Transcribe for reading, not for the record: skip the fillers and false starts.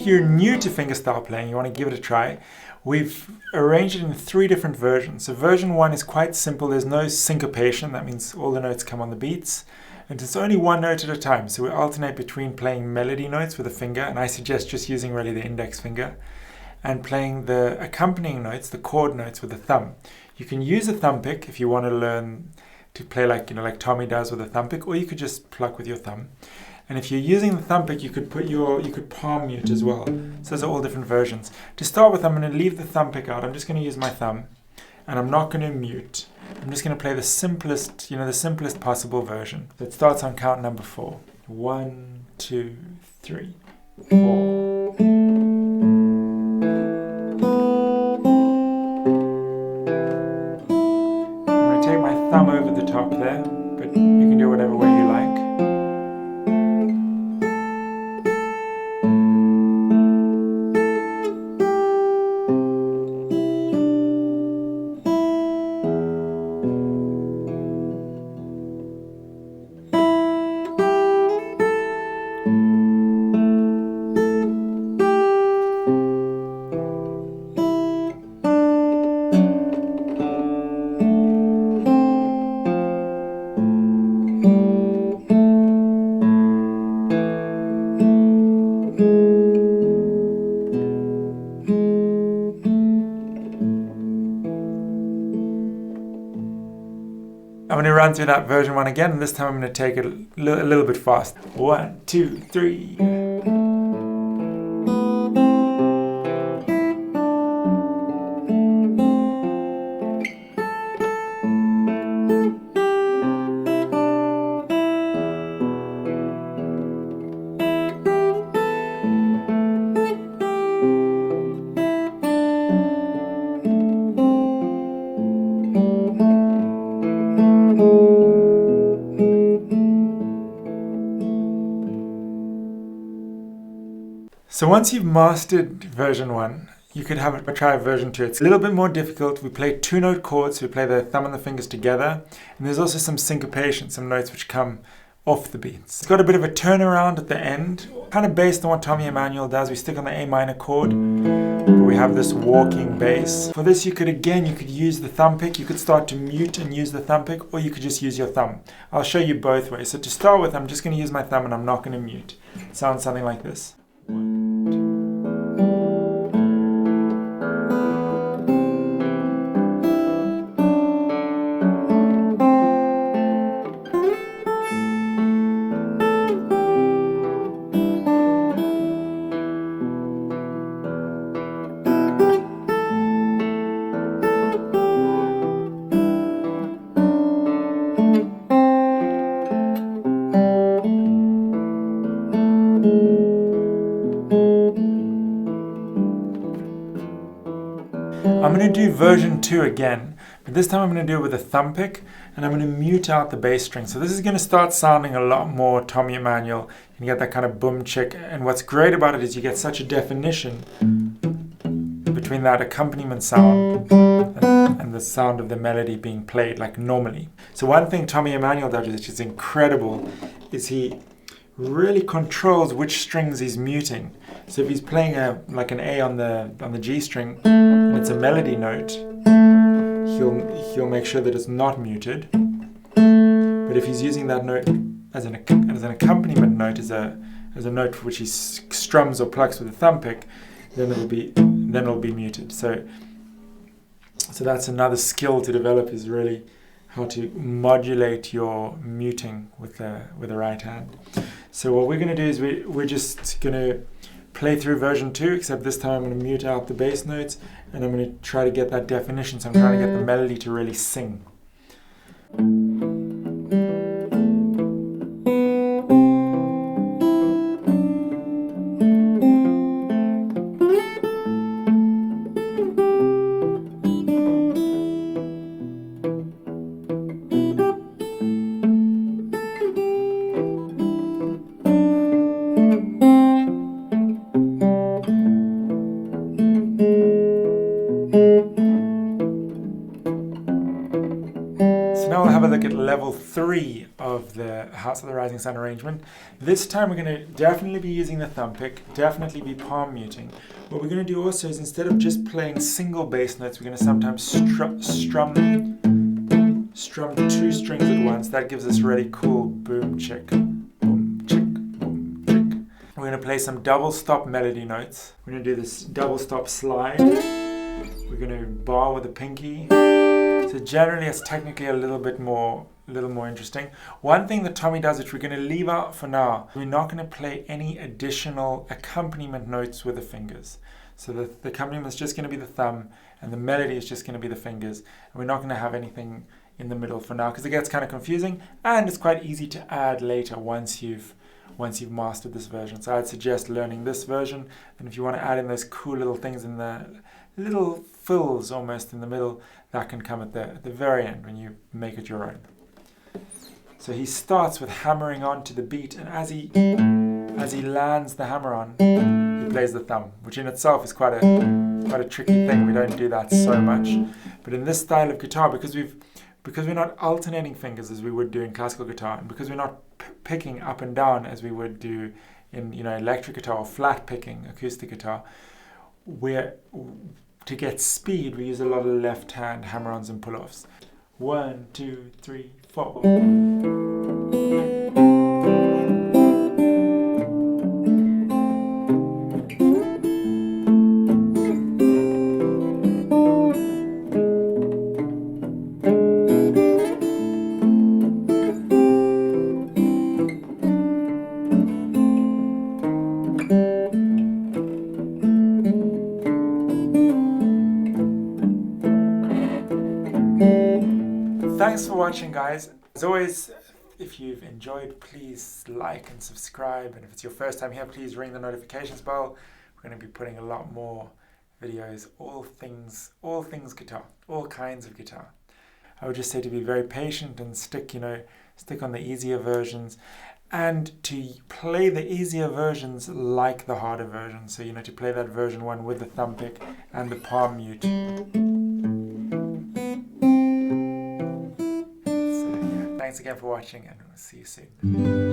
if you're new to fingerstyle playing, you want to give it a try, we've arranged it in 3 different versions. So version 1 is quite simple. There's no syncopation. That means all the notes come on the beats. And it's only 1 note at a time. So we alternate between playing melody notes with a finger, and I suggest just using really the index finger, and playing the accompanying notes, the chord notes, with the thumb. You can use a thumpick if you want to learn to play like Tommy does with a thumpick, or you could just pluck with your thumb. And if you're using the thumpick, you could palm mute as well. So those are all different versions. To start with, I'm going to leave the thumpick out. I'm just going to use my thumb, and I'm not going to mute. I'm just going to play the simplest, the simplest possible version. So it starts on count number 4. 1, 2, 3, 4. I'm going to take my thumb over the top there, but you can do whatever way you like. I'm going to run through that version 1 again, and this time I'm going to take it a little bit fast. 1, 2, 3. So once you've mastered version 1, you could have a try version 2. It's a little bit more difficult. We play 2-note chords. We play the thumb and the fingers together. And there's also some syncopation, some notes which come off the beats. It's got a bit of a turnaround at the end, kind of based on what Tommy Emmanuel does. We stick on the A minor chord, but we have this walking bass. For this, you could use the thumb pick. You could start to mute and use the thumb pick, or you could just use your thumb. I'll show you both ways. So to start with, I'm just going to use my thumb and I'm not going to mute. It sounds something like this. 1, 2. I'm going to do version 2 again, but this time I'm going to do it with a thumb pick, and I'm going to mute out the bass string. So this is going to start sounding a lot more Tommy Emmanuel. You get that kind of boom chick, and what's great about it is you get such a definition between that accompaniment sound and the sound of the melody being played like normally. So one thing Tommy Emmanuel does, which is incredible, is he really controls which strings he's muting. So if he's playing like an A on the G string and it's a melody note, he'll make sure that it's not muted. But if he's using that note as an accompaniment note, as a note which he strums or plucks with a thumb pick, then it'll be muted. So that's another skill to develop, is really how to modulate your muting with the right hand. So what we're going to do is we're just going to play through version 2, except this time I'm going to mute out the bass notes, and I'm going to try to get that definition. So I'm trying to get the melody to really sing. have a look at level 3 of the House of the Rising Sun arrangement. This time we're going to definitely be using the thumb pick, definitely be palm muting. What we're going to do also is, instead of just playing single bass notes, we're going to sometimes strum 2 strings at once. That gives us a really cool boom chick, boom chick, boom chick. We're going to play some double stop melody notes. We're going to do this double stop slide. We're going to bar with a pinky. So generally it's technically a little more interesting. One thing that Tommy does, which we're going to leave out for now, we're not going to play any additional accompaniment notes with the fingers. So the accompaniment is just going to be the thumb, and the melody is just going to be the fingers. And we're not going to have anything in the middle for now, because it gets kind of confusing, and it's quite easy to add later once you've mastered this version. So I'd suggest learning this version, and if you want to add in those cool little things in the little fills almost in the middle, that can come at the very end when you make it your own. So he starts with hammering on to the beat, and as he lands the hammer on, he plays the thumb, which in itself is quite a tricky thing. We don't do that so much, but in this style of guitar, because we're not alternating fingers as we would do in classical guitar, and because we're not picking up and down as we would do in electric guitar or flat picking acoustic guitar, to get speed, we use a lot of left hand hammer-ons and pull-offs. 1, 2, 3, 4. Thanks for watching, guys. As always, if you've enjoyed, please like and subscribe, and if it's your first time here, please ring the notifications bell. We're going to be putting a lot more videos, all things guitar, all kinds of guitar. I would just say to be very patient and stick on the easier versions, and to play the easier versions like the harder versions. So to play that version 1 with the thumb pick and the palm mute. Thanks again for watching, and we'll see you soon.